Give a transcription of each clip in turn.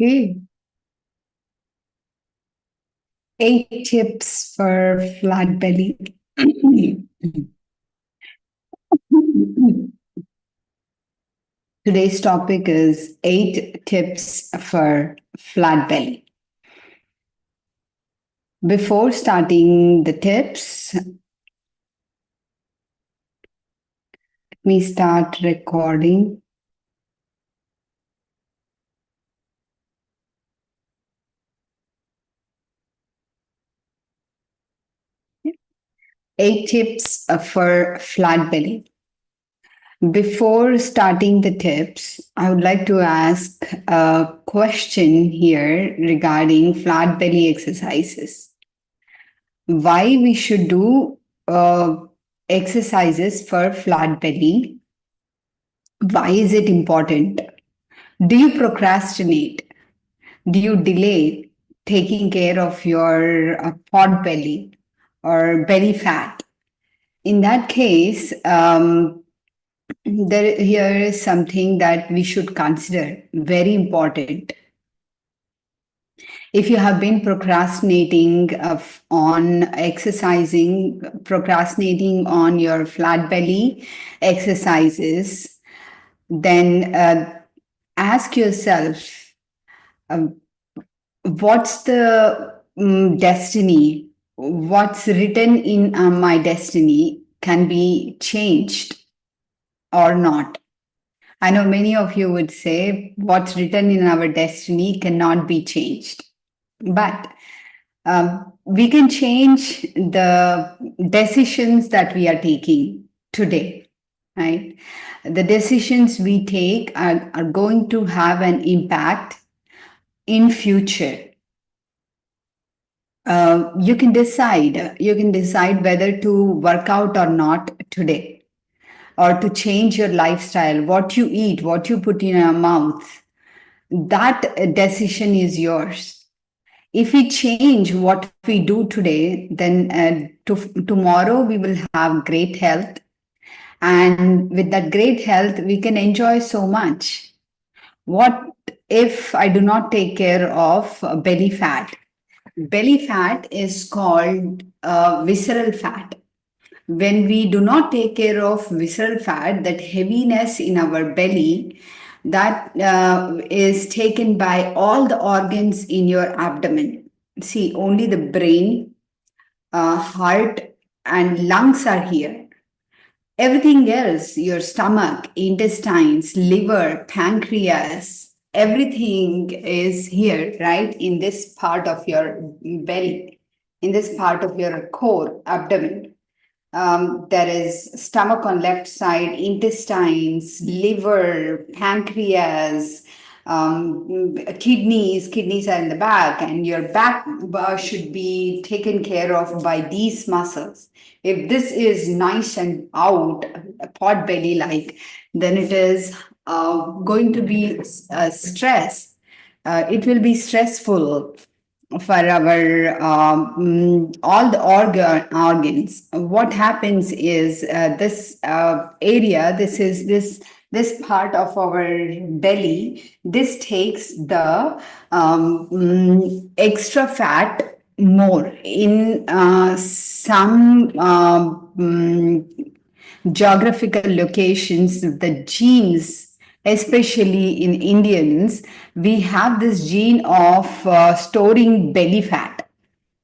Okay. 8 tips for flat belly. Today's topic is 8 tips for flat belly. Before starting the tips, let me start recording. Eight tips for flat belly. Before starting the tips, I would like to ask a question here regarding flat belly exercises. Why we should do exercises for flat belly? Why is it important? Do you procrastinate? Do you delay taking care of your pot belly or belly fat? In that case, here is something that we should consider very important. If you have been procrastinating on exercising, procrastinating on your flat belly exercises, then ask yourself, um, what's the destiny? What's written in my destiny can be changed or not? I know many of you would say what's written in our destiny cannot be changed. But we can change the decisions that we are taking today, right? The decisions we take are going to have an impact in future. You can decide whether to work out or not today, or to change your lifestyle, what you eat, what you put in your mouth. That decision is yours. If we change what we do today, then tomorrow we will have great health. And with that great health, we can enjoy so much. What if I do not take care of belly fat? Belly fat is called visceral fat. When we do not take care of visceral fat, that heaviness in our belly, that is taken by all the organs in your abdomen. See, only the brain, heart, and lungs are here. Everything else, your stomach, intestines, liver, pancreas, everything is here, right? In this part of your belly, in this part of your core, abdomen. There is stomach on left side, intestines, liver, pancreas, kidneys are in the back, and your back should be taken care of by these muscles. If this is nice and out, pot belly like, then it is going to be stress. It will be stressful for our all the organs. What happens is this area, this part of our belly, this takes the extra fat more in some geographical locations. The genes, especially in Indians, we have this gene of storing belly fat.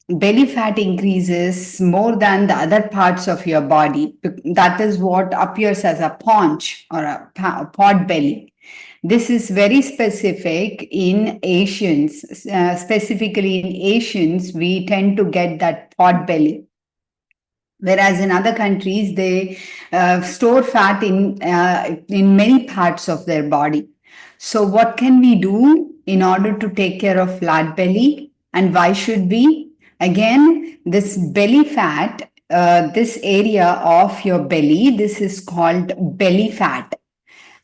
Belly fat increases more than the other parts of your body. That is what appears as a paunch or a pot belly. This is very specific in Asians. Specifically in Asians, we tend to get that pot belly, whereas in other countries they store fat in many parts of their body. So what can we do in order to take care of flat belly, and why should we? Again, this belly fat, this area of your belly, this is called belly fat.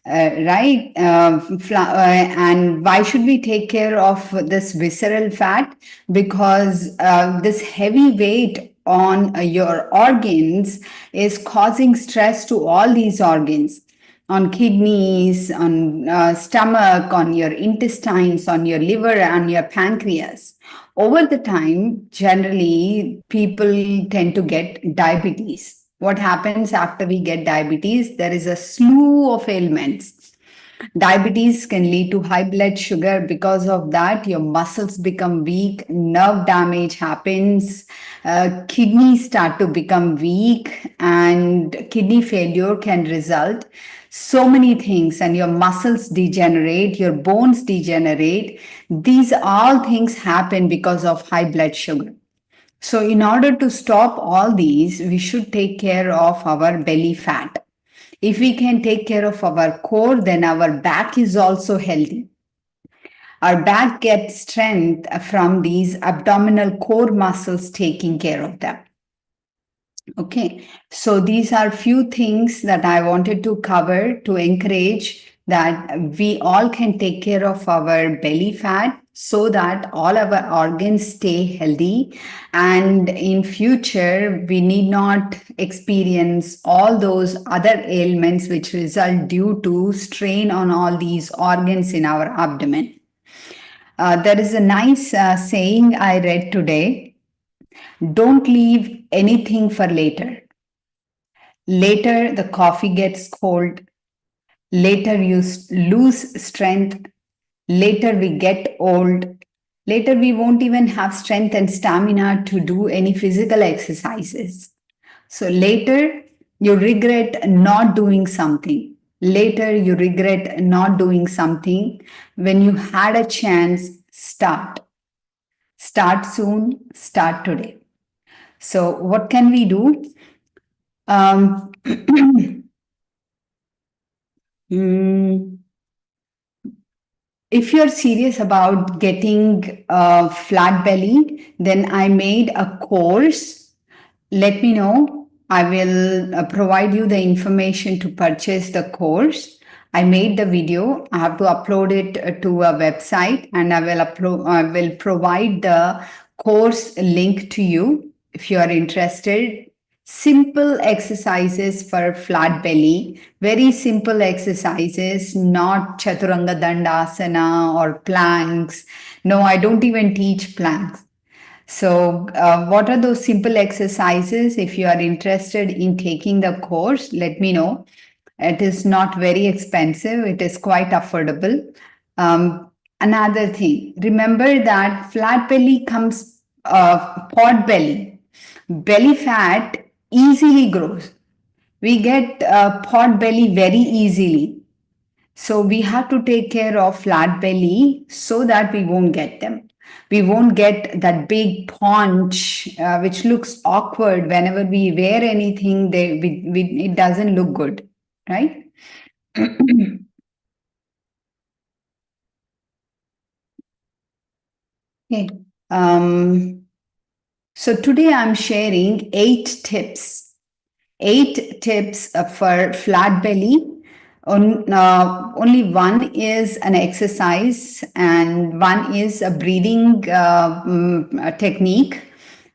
Right? And why should we take care of this visceral fat? Because this heavy weight on your organs is causing stress to all these organs. on kidneys, on stomach, on your intestines, on your liver, on your pancreas. Over the time, generally, people tend to get diabetes. What happens after we get diabetes? There is a slew of ailments. Diabetes can lead to high blood sugar. Because of that, your muscles become weak, nerve damage happens, kidneys start to become weak, and kidney failure can result. So many things, and your muscles degenerate, your bones degenerate. These all things happen because of high blood sugar. So, in order to stop all these, we should take care of our belly fat. If we can take care of our core, then our back is also healthy. Our back gets strength from these abdominal core muscles taking care of them. Okay, so these are few things that I wanted to cover to encourage that we all can take care of our belly fat so that all our organs stay healthy, and in future we need not experience all those other ailments which result due to strain on all these organs in our abdomen. There is a nice saying I read today: don't leave anything for later. Later, the coffee gets cold. Later, you lose strength. Later, we get old. Later, we won't even have strength and stamina to do any physical exercises. So, later, you regret not doing something. Later, you regret not doing something. When you had a chance, start. Start soon, start today. So, what can we do? Um, mm, if you're serious about getting a flat belly, then I made a course. Let me know. I will provide you the information to purchase the course. I made the video. I have to upload it to a website, and I will provide the course link to you if you are interested. Simple exercises for flat belly, very simple exercises, not chaturanga dandasana or planks. No, I don't even teach planks. So, what are those simple exercises? If you are interested in taking the course, let me know. It is not very expensive, it is quite affordable. Another thing, remember that flat belly comes pot belly. Belly fat easily grows. We get pot belly very easily. So we have to take care of flat belly so that we won't get them. We won't get that big paunch, which looks awkward whenever we wear anything. It doesn't look good, right? Okay. Um, so today I'm sharing 8 tips for flat belly. Only one is an exercise, and one is a breathing technique,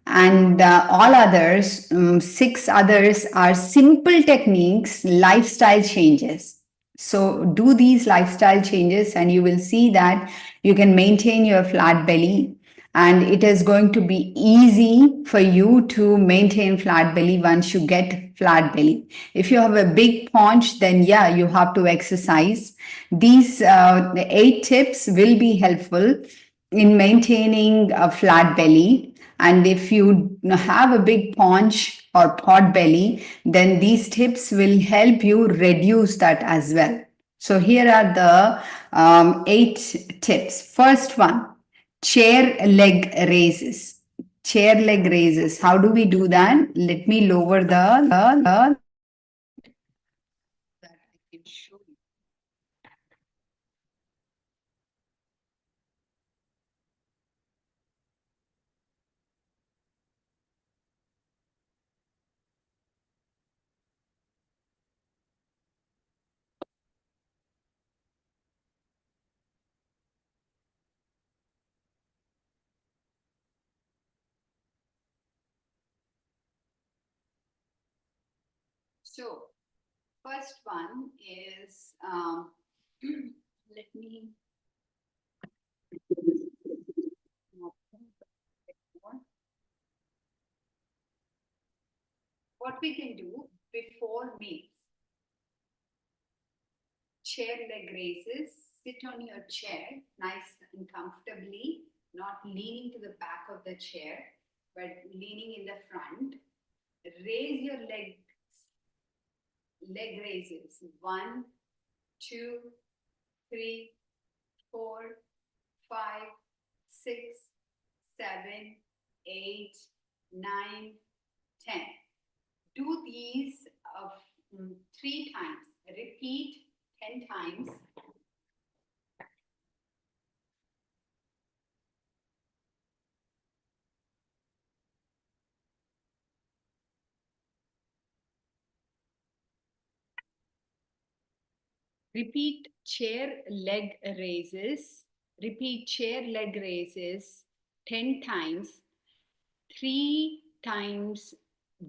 and all others, 6 others, are simple techniques, lifestyle changes. So do these lifestyle changes, and you will see that you can maintain your flat belly, and it is going to be easy for you to maintain flat belly once you get flat belly. If you have a big paunch, then yeah, you have to exercise. These 8 tips will be helpful in maintaining a flat belly. And if you have a big paunch or pot belly, then these tips will help you reduce that as well. So here are the 8 tips. First one: chair leg raises. Chair leg raises. How do we do that? Let me lower the that I can show you. So First one is, let me what we can do before meals. Chair leg raises, sit on your chair nice and comfortably, not leaning to the back of the chair, but leaning in the front. Raise your leg raises. 1, 2, 3, 4, 5, 6, 7, 8, 9, 10. Do these 3 times. Repeat 10 times. Repeat chair leg raises. Repeat chair leg raises 10 times, 3 times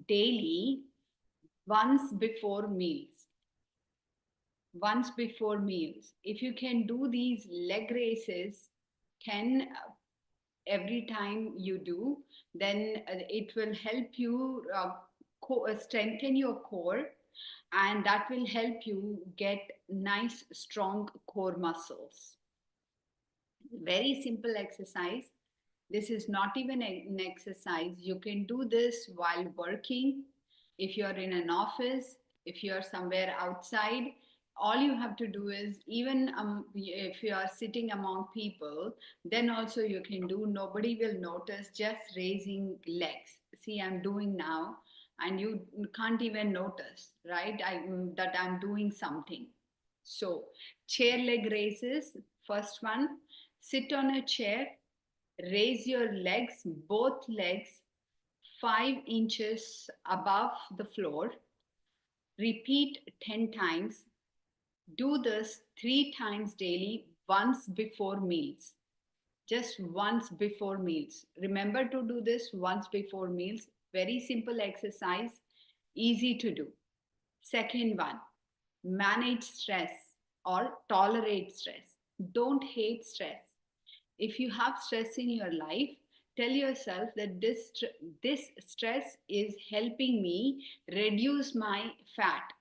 daily, once before meals. Once before meals. If you can do these leg raises 10 every time you do, then it will help you strengthen your core, and that will help you get nice strong core muscles. Very simple exercise. This is not even an exercise. You can do this while working. If you're in an office, if you're somewhere outside, all you have to do is, even if you are sitting among people, then also you can do. Nobody will notice, just raising legs. See, I'm doing now, and you can't even notice, right? That I'm doing something. So, chair leg raises, first one. Sit on a chair, raise your legs, both legs, 5 inches above the floor. Repeat 10 times. Do this 3 times daily, once before meals. Just once before meals. Remember to do this once before meals. Very simple exercise, easy to do. Second one, manage stress or tolerate stress. Don't hate stress. If you have stress in your life, tell yourself that this stress is helping me reduce my fat,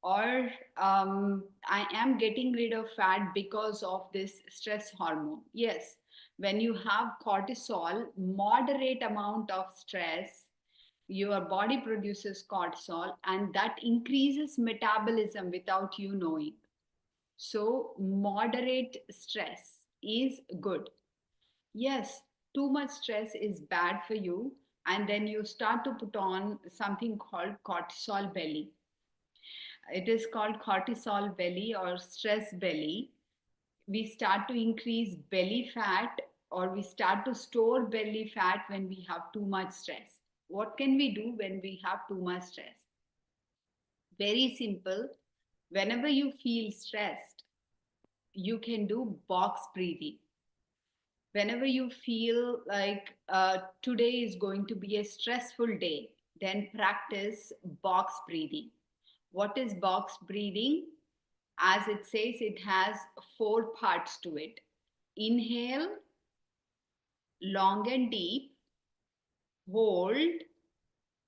or I am getting rid of fat because of this stress hormone. Yes, when you have cortisol, moderate amount of stress, your body produces cortisol, and that increases metabolism without you knowing. So moderate stress is good. Yes, too much stress is bad for you, and then you start to put on something called cortisol belly. It is called cortisol belly or stress belly. We start to increase belly fat, or we start to store belly fat when we have too much stress. What can we do when we have too much stress? Very simple. Whenever you feel stressed, you can do box breathing. Whenever you feel like today is going to be a stressful day, then practice box breathing. What is box breathing? As it says, it has 4 parts to it. Inhale, long and deep, hold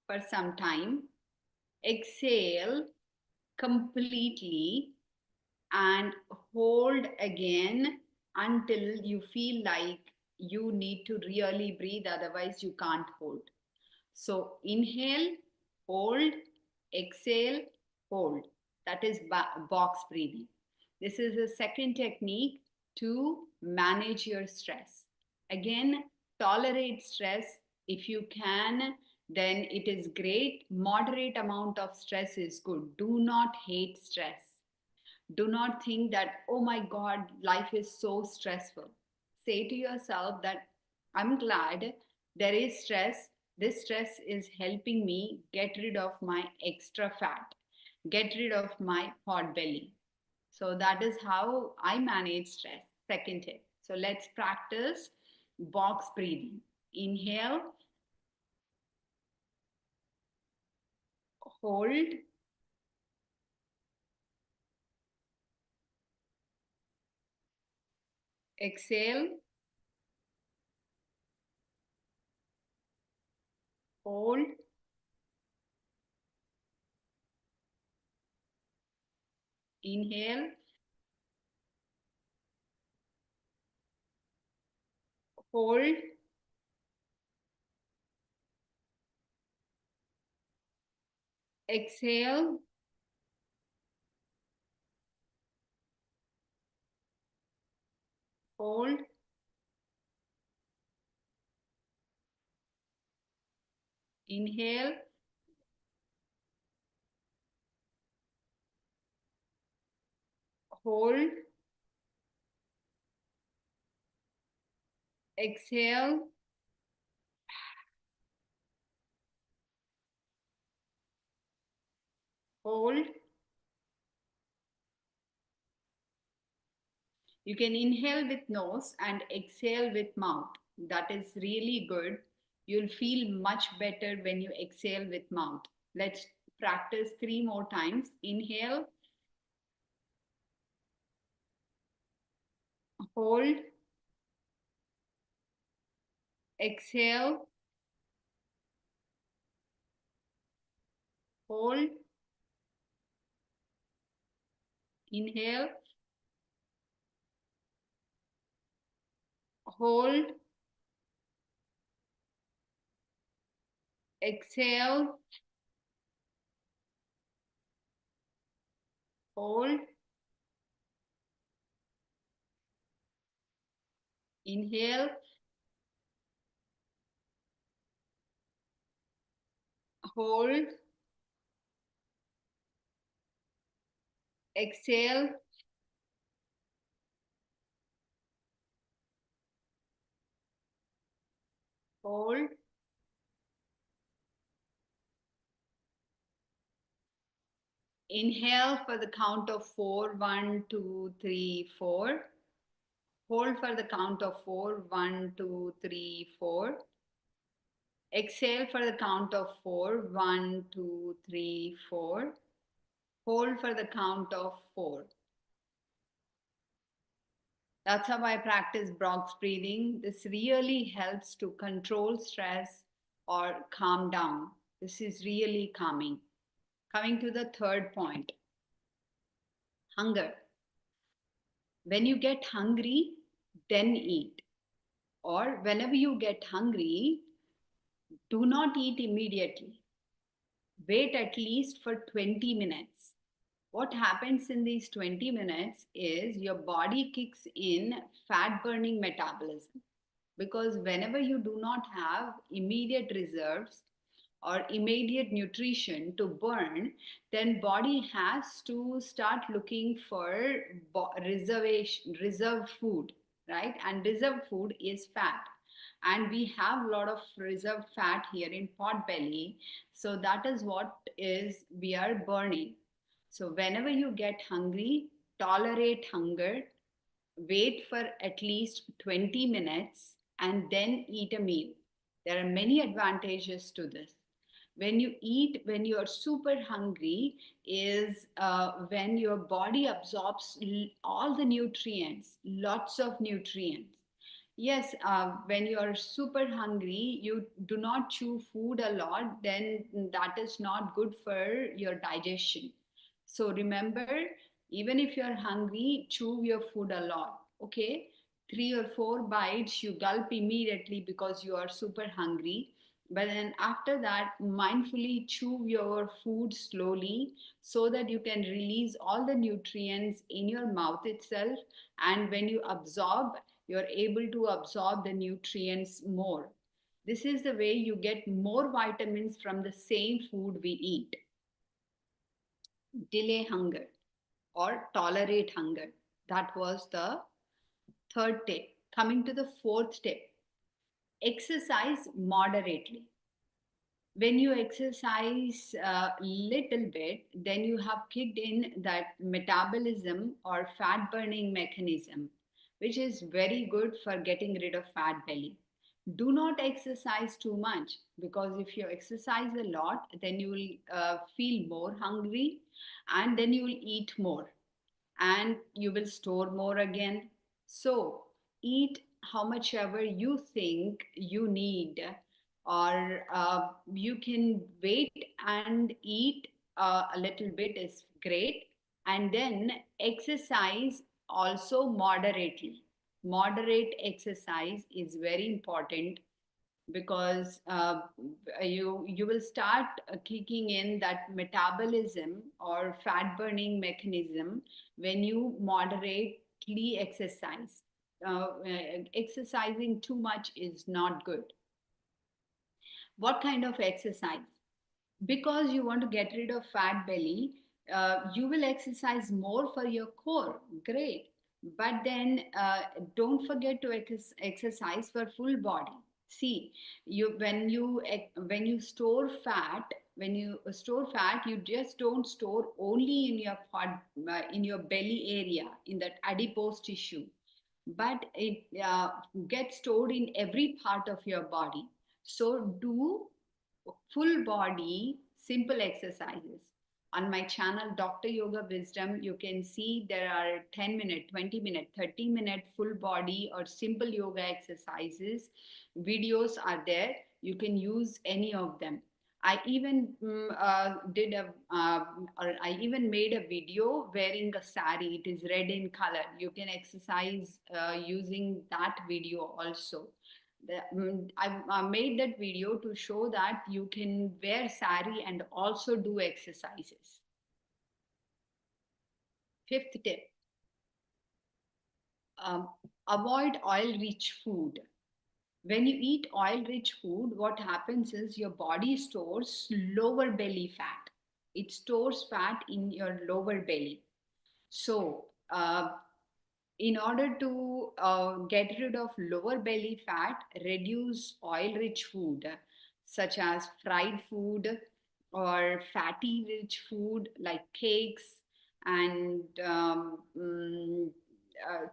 for some time, exhale completely, and hold again until you feel like you need to really breathe, otherwise, you can't hold. So, inhale, hold, exhale, hold. That is box breathing. This is the second technique to manage your stress. Again, tolerate stress if you can, then it is great. Moderate amount of stress is good. Do not hate stress. Do not think that, oh my God, life is so stressful. Say to yourself that I'm glad there is stress. This stress is helping me get rid of my extra fat, get rid of my pot belly. So that is how I manage stress. Second tip. So let's practice box breathing. Inhale, hold, Exhale, hold, inhale, hold, exhale, hold, inhale, hold, exhale, hold. You can inhale with nose and exhale with mouth. That is really good. You'll feel much better when you exhale with mouth. Let's practice 3 more times. Inhale, hold, exhale, hold, inhale, hold, exhale, hold, inhale, hold, exhale, hold. Inhale for the count of four. 1, 2, 3, 4. Hold for the count of 4. 1, 2, 3, 4. Exhale for the count of 4. 1, 2, 3, 4. Hold for the count of 4. That's how I practice box breathing. This really helps to control stress or calm down. This is really calming. Coming to the third point, hunger. When you get hungry, then eat. Or whenever you get hungry, do not eat immediately. Wait at least for 20 minutes. What happens in these 20 minutes is your body kicks in fat burning metabolism, because whenever you do not have immediate reserves or immediate nutrition to burn, then body has to start looking for reserve food, right? And reserved food is fat, and we have a lot of reserved fat here in pot belly. So that is what is we are burning. So whenever you get hungry, tolerate hunger, wait for at least 20 minutes, and then eat a meal. There are many advantages to this. When you eat, when you are super hungry, is when your body absorbs all the nutrients, lots of nutrients. Yes, when you are super hungry, you do not chew food a lot, then that is not good for your digestion. So remember, even if you're hungry, chew your food a lot. Okay, 3 or 4 bites you gulp immediately because you are super hungry. But then after that, mindfully chew your food slowly so that you can release all the nutrients in your mouth itself. And when you absorb, you're able to absorb the nutrients more. This is the way you get more vitamins from the same food we eat. Delay hunger or tolerate hunger. That was the third tip. Coming to the fourth tip, exercise moderately. When you exercise a little bit, then you have kicked in that metabolism or fat burning mechanism, which is very good for getting rid of fat belly. Do not exercise too much, because if you exercise a lot, then you will feel more hungry, and then you will eat more and you will store more again. So eat how much ever you think you need, or you can wait and eat a little bit is great. And then exercise also moderately. Moderate exercise is very important, because you will start kicking in that metabolism or fat burning mechanism when you moderately exercise. Exercising too much is not good. What kind of exercise? Because you want to get rid of fat belly, you will exercise more for your core. Great. But then don't forget to exercise for full body. See, when you store fat, you just don't store only in your in your belly area, in that adipose tissue, but it gets stored in every part of your body. So do full body simple exercises. On my channel Dr. Yoga Wisdom, you can see there are 10-minute, 20-minute, 30-minute full body or simple yoga exercises. Videos are there. You can use any of them. I even I even made a video wearing a sari. It is red in color. You can exercise using that video also. I made that video to show that you can wear sari and also do exercises. Fifth tip, um, avoid oil rich food. When you eat oil rich food, what happens is your body stores lower belly fat. It stores fat in your lower belly. So, in order to get rid of lower belly fat, reduce oil rich food such as fried food or fatty rich food like cakes and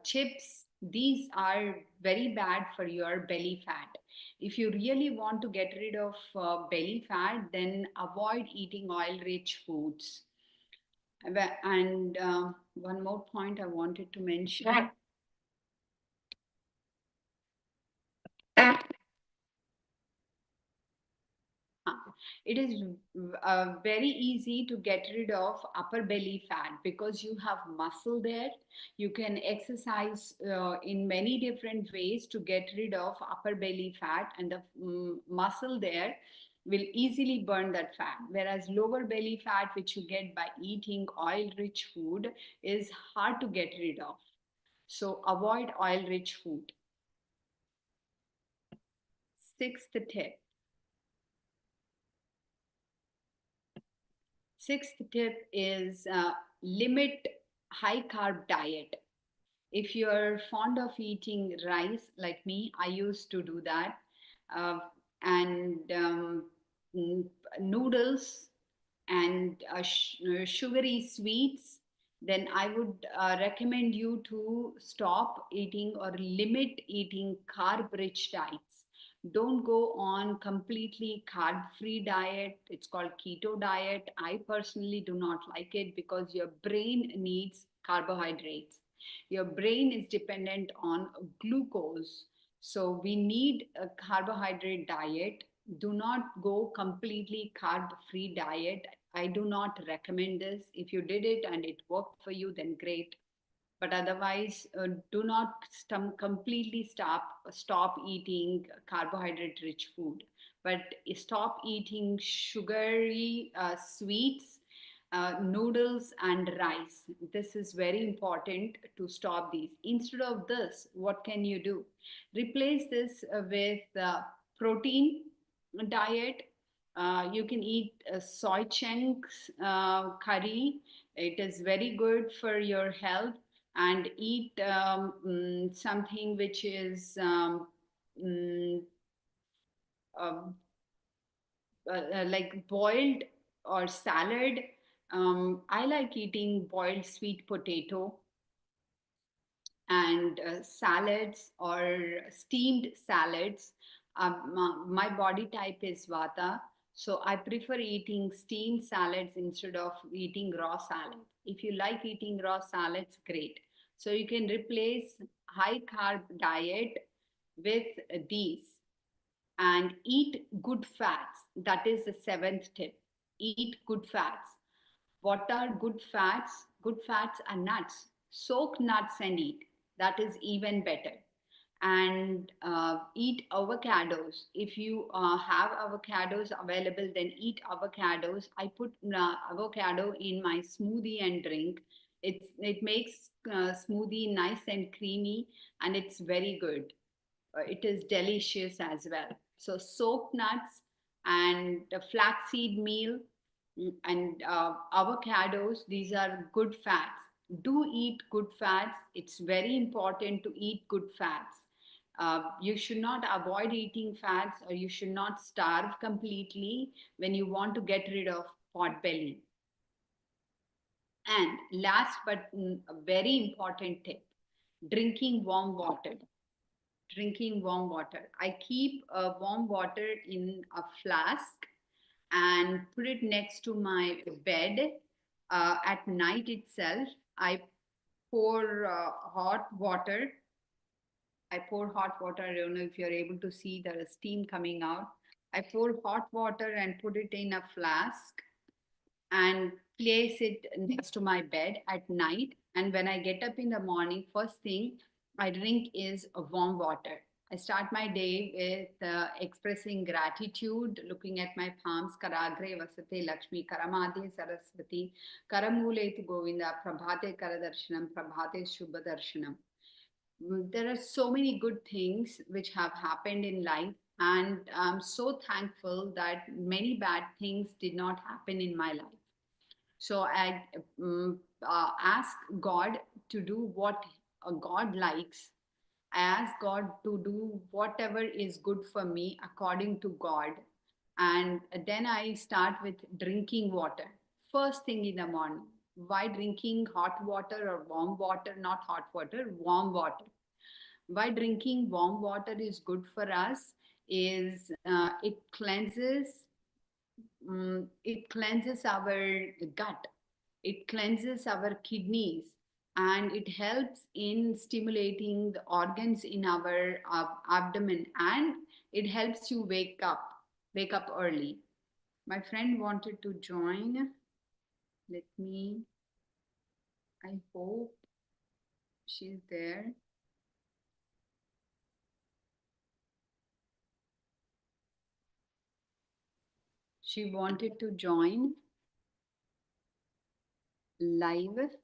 chips. These are very bad for your belly fat. If you really want to get rid of belly fat, then avoid eating oil rich foods. And one more point I wanted to mention. It is very easy to get rid of upper belly fat because you have muscle there. You can exercise in many different ways to get rid of upper belly fat, and the muscle there will easily burn that fat. Whereas lower belly fat, which you get by eating oil rich food, is hard to get rid of. So avoid oil rich food. Sixth tip. Sixth tip is limit high carb diet. If you're fond of eating rice like me, I used to do that, uh, and noodles and sugary sweets, then I would recommend you to stop eating or limit eating carb rich diets. Don't go on completely carb free diet. It's called keto diet. I personally do not like it because your brain needs carbohydrates. Your brain is dependent on glucose. So we need a carbohydrate diet. Do not go completely carb free diet. I do not recommend this. If you did it and it worked for you, then great. But otherwise, do not completely stop eating carbohydrate rich food, but stop eating sugary sweets, noodles and rice. This is very important to stop these. Instead of this, what can you do? Replace this with protein diet. You can eat soy chunks curry. It is very good for your health. And eat something which is mm, um, like boiled or salad. I like eating boiled sweet potato and salads or steamed salads. My body type is Vata, so I prefer eating steamed salads instead of eating raw salads. If you like eating raw salads, great. So you can replace high carb diet with these and eat good fats. That is the seventh tip. Eat good fats. What are good fats? Good fats are nuts. Soak nuts and eat. That is even better. And eat avocados. If you have avocados available, then eat avocados. I put avocado in my smoothie and drink. It makes smoothie nice and creamy, and it's very good. It is delicious as well. So soaked nuts and the flaxseed meal, and avocados, these are good fats. Do eat good fats. It's very important to eat good fats. You should not avoid eating fats, or you should not starve completely when you want to get rid of pot belly. And last but a very important tip, drinking warm water. Drinking warm water. I keep warm water in a flask and put it next to my bed. At night itself, I pour hot water. I pour hot water. I don't know if you're able to see there is steam coming out. I pour hot water and put it in a flask and place it next to my bed at night. And when I get up in the morning, first thing I drink is a warm water. I start my day with expressing gratitude, looking at my palms. Karagre vasate Lakshmi, Karamade Saraswati, Karamule tu Govinda, Prabhate Karadarshanam, Prabhate Shubhadarshanam. There are so many good things which have happened in life, and I'm so thankful that many bad things did not happen in my life. So I ask God to do what God likes. I ask God to do whatever is good for me according to God. And then I start with drinking water first thing in the morning. Why drinking hot water or warm water? Not hot water, warm water. Why drinking warm water is good for us is it cleanses our gut, it cleanses our kidneys, and it helps in stimulating the organs in our abdomen, and it helps you wake up early. My friend wanted to join. Let me, I hope she's there. She wanted to join live.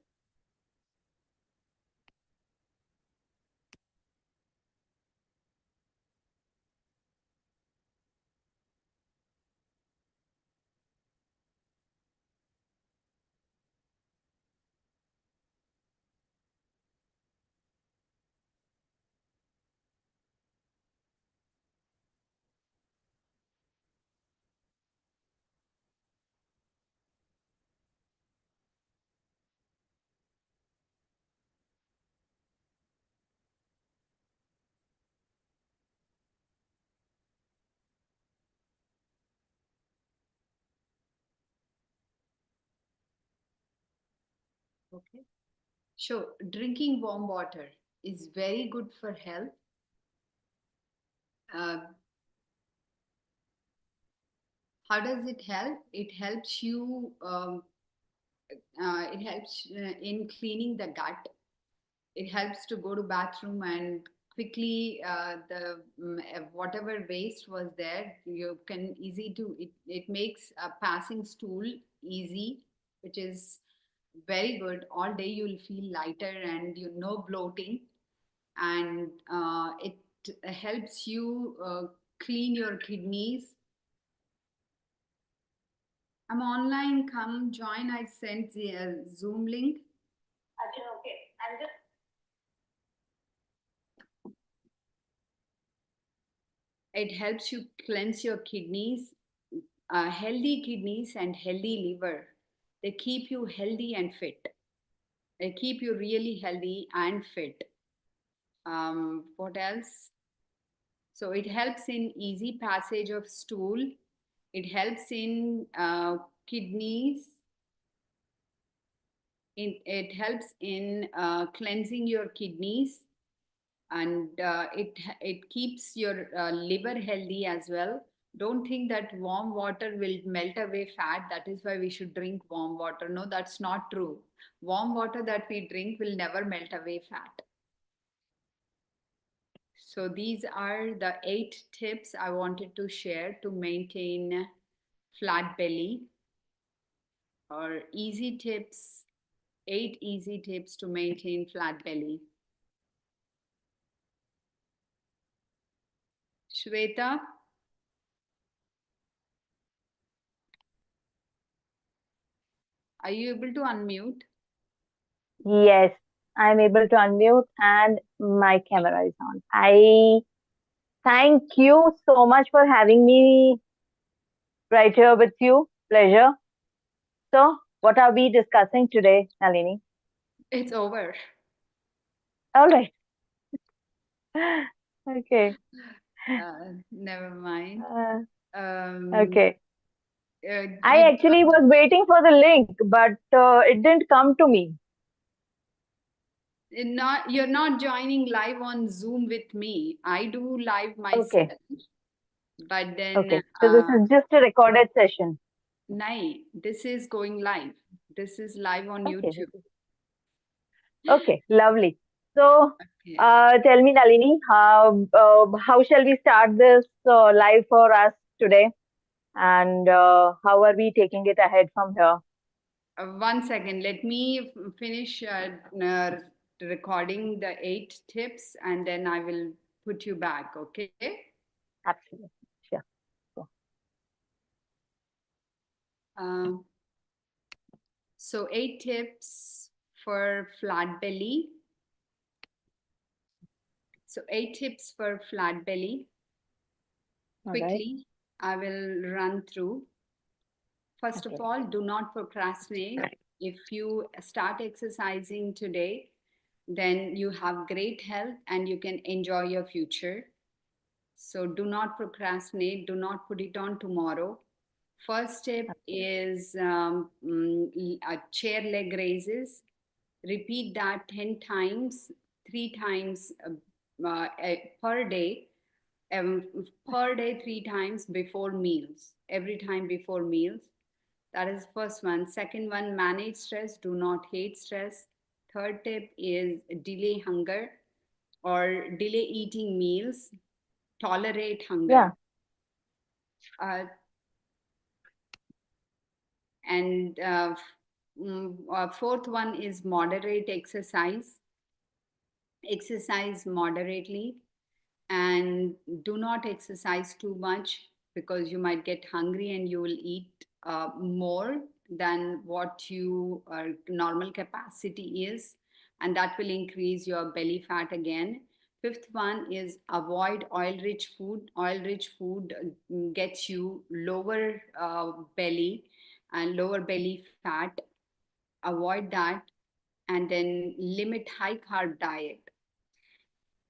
Okay. Sure. Drinking warm water is very good for health. Uh, how does it help? It helps you. It helps in cleaning the gut. It helps to go to bathroom and quickly the whatever waste was there, you can easy to it. It makes a passing stool easy, which is very good. All day you'll feel lighter and you know bloating, and it helps you clean your kidneys. I'm online. Come join. I sent the Zoom link. Okay. I'm just. It helps you cleanse your kidneys. Healthy kidneys and healthy liver. They keep you healthy and fit. They keep you really healthy and fit. What else? So it helps in easy passage of stool. It helps in kidneys. It helps in cleansing your kidneys, and it keeps your liver healthy as well. Don't think that warm water will melt away fat. That is why we should drink warm water. No, that's not true. Warm water that we drink will never melt away fat. So these are the 8 tips I wanted to share to maintain flat belly, or easy tips, 8 easy tips to maintain flat belly. Shweta, are you able to unmute? Yes, I'm able to unmute and my camera is on. I thank you so much for having me right here with you. Pleasure. So, what are we discussing today, Nalini? It's over. All right. Okay. Never mind. Uh, Um, okay. I you actually was waiting for the link, but it didn't come to me. not you're not joining live on Zoom with me. I do live Okay. myself, but then Okay. So, this is just a recorded session. nahi, this is going live. This is live on Okay. YouTube. Okay. Lovely. So, Okay. tell me, Nalini, how shall we start this live for us today? And how are we taking it ahead from here? 1 second. Let me finish recording the 8 tips, and then I will put you back. Okay. Absolutely. Sure. So, Um, so 8 tips for flat belly. So 8 tips for flat belly. all right. Quickly, I will run through. First of Okay. all, do not procrastinate. If you start exercising today, then you have great health and you can enjoy your future. So do not procrastinate, do not put it on tomorrow. First step is chair leg raises. Repeat that 10 times, 3 times per day, um, per day 3 times before meals, every time before meals. That is first one. Second one, manage stress, do not hate stress. Third tip is delay hunger or delay eating meals, tolerate hunger. Yeah. Uh, and fourth one is moderate exercise. Exercise moderately, and do not exercise too much, because you might get hungry and you will eat more than what your normal capacity is, and that will increase your belly fat again. Fifth one is avoid oil rich food. Oil rich food gets you lower belly and lower belly fat. Avoid that. And then limit high carb diet.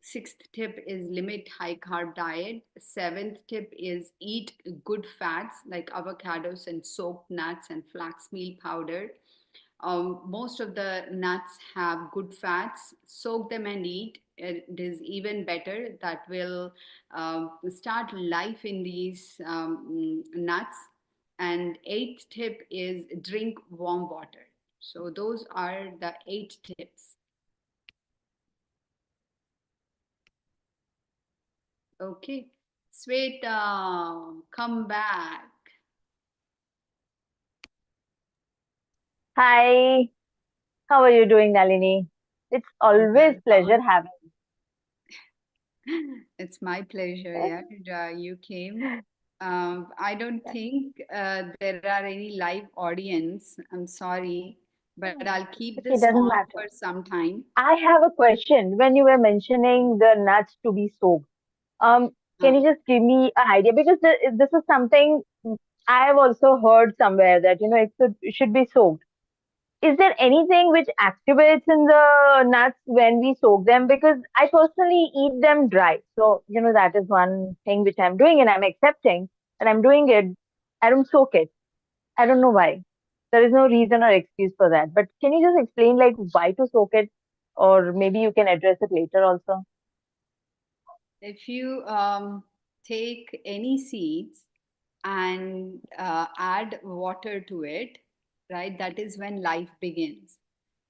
Sixth tip is limit high carb diet. Seventh tip is eat good fats like avocados and soaked nuts and flax meal powder. Most of the nuts have good fats. Soak them and eat. It is even better. That will start life in these nuts. And eighth tip is drink warm water. So those are the 8 tips. Okay. Sweta, come back. Hi. How are you doing, Nalini? It's always Well, how pleasure having it's my pleasure, you. yeah, you came. I don't think there are any live audience. I'm sorry, but I'll keep Okay, this doesn't on matter. for some time. I have a question. When you were mentioning the nuts to be soaked, can you Uh, just give me an idea? Because this is something I have also heard somewhere that it should be soaked. Is there anything which activates in the nuts when we soak them? Because I personally eat them dry. So, that is one thing which I'm doing and I'm accepting that I'm doing it. I don't soak it. I don't know why. There is no reason or excuse for that. But can you just explain like why to soak it, or maybe you can address it later also? If you take any seeds and add water to it, right, that is when life begins.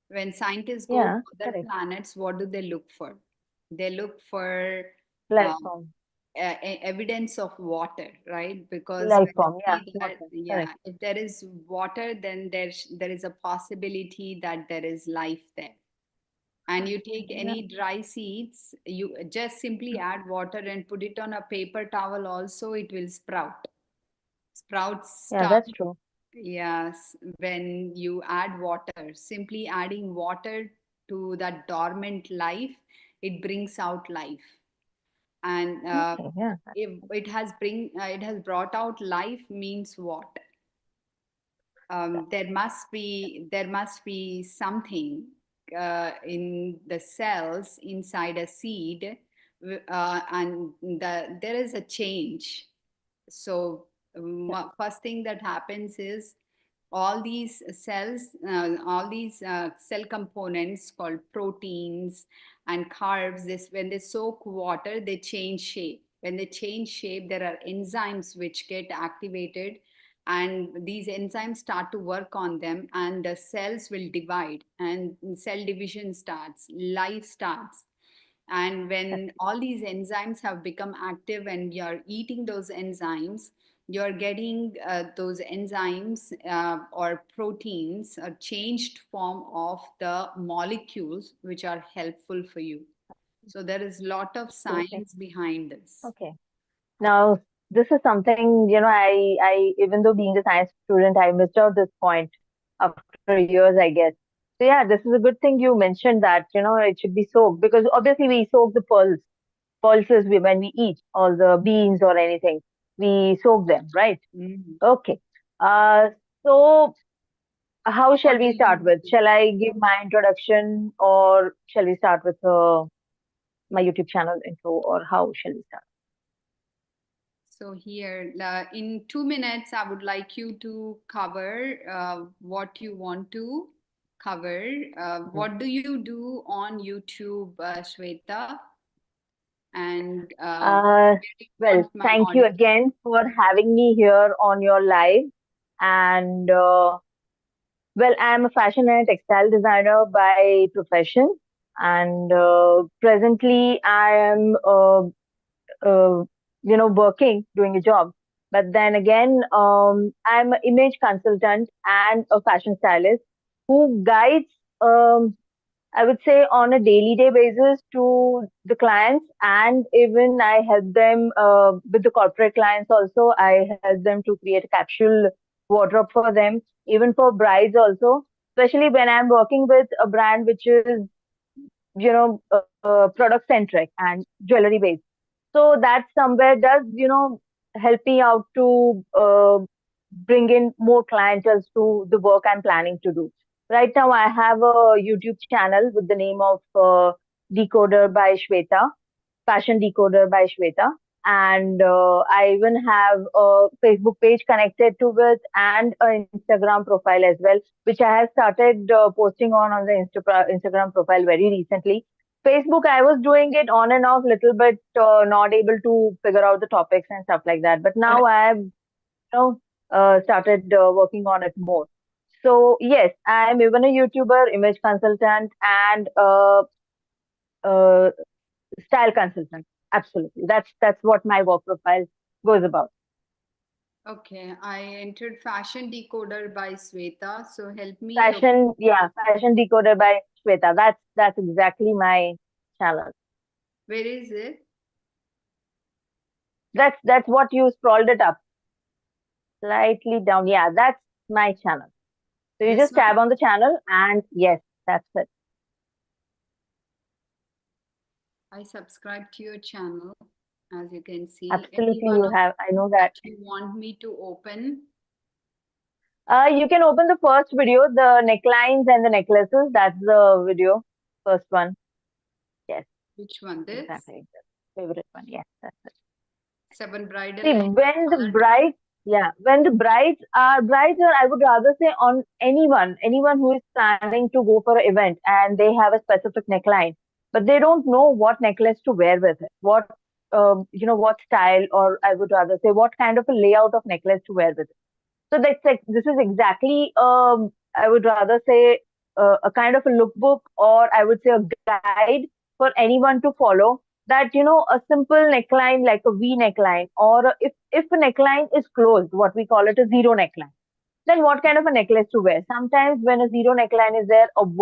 When scientists go to Yeah, other correct. planets, what do they look for? They look for Life um, form. evidence of water, right? Because Life when they form. Yeah, see that, water. yeah, Correct. if there is water, then there is a possibility that there is life there. And you take Yeah, any dry seeds, you just simply add water and put it on a paper towel also, it will sprout. Sprouts yeah, start. that's true. Yes, when you add water, simply adding water to that dormant life, it brings out life. And Okay, yeah. if it has brought out life means what? There must be something in the cells inside a seed, and there is a change. So first thing that happens is all these cells, all these cell components called proteins and carbs, this when they soak water, they change shape. When they change shape, there are enzymes which get activated, and these enzymes start to work on them, and the cells will divide, and cell division starts, life starts. And when all these enzymes have become active and you're eating those enzymes, you're getting those enzymes or proteins, a changed form of the molecules which are helpful for you. So there is a lot of Absolutely. science behind this. Okay. Now, this is something, even though being a science student, I missed out this point after years, I guess. So yeah, this is a good thing you mentioned that, it should be soaked because obviously we soak the pulses when we eat all the beans or anything. We soak them, right? Mhm. Okay. Uh, so how shall What do we start you with? do? Shall I give my introduction or shall we start with my YouTube channel intro or how shall we start? So here, in 2 minutes, I would like you to cover what you want to cover. What do you do on YouTube, Shweta? And Uh, where do you well, want my thank you audience? again for having me here on your live. And well, I'm a fashion and textile designer by profession. And presently, I am, uh, working, doing a job. But then again, I'm an image consultant and a fashion stylist who guides I would say on a daily day basis to the clients, and even I help them with the corporate clients also. I help them to create a capsule wardrobe for them, even for brides also. Especially when I'm working with a brand which is product centric and jewelry based. So that somewhere does help me out to bring in more clientele to the work I'm planning to do. Right now, I have a YouTube channel with the name of Decoder by Shweta, Fashion Decoder by Shweta. And I even have a Facebook page connected to it and an Instagram profile as well, which I have started posting on the Instagram profile very recently. Facebook, I was doing it on and off little bit, not able to figure out the topics and stuff like that. But now I have started working on it more. So yes, I am even a YouTuber, image consultant, and uh, style consultant. Absolutely, that's what my work profile goes about. Okay, I entered Fashion Decoder by Sweta. So help me look. Fashion, yeah, fashion decoder by Shweta. That's exactly my channel. Where is it? That's what you scrolled it up slightly down. Yeah, that's my channel. So you This just tab one? on the channel, and yes, that's it. I subscribe to your channel. As you can see, any Absolutely, one you of have. I these know that. that you want me to open. You can open the first video, the necklines and the necklaces. That's the video, first one. Yes, Which one? This? exactly. The favorite one. Yes, that's it. Seven bridal See, lehenga when the colored bride, dress. Yeah, when the brides are, I would rather say on anyone who is planning to go for an event and they have a specific neckline, but they don't know what necklace to wear with it, what style, or I would rather say what kind of a layout of necklace to wear with it. So that's like, this is exactly, I would rather say, a kind of a lookbook, or I would say a guide for anyone to follow. That, a simple neckline like a V neckline, or if a neckline is closed, what we call it a zero neckline, then what kind of a necklace to wear. Sometimes when a zero neckline is there, avoid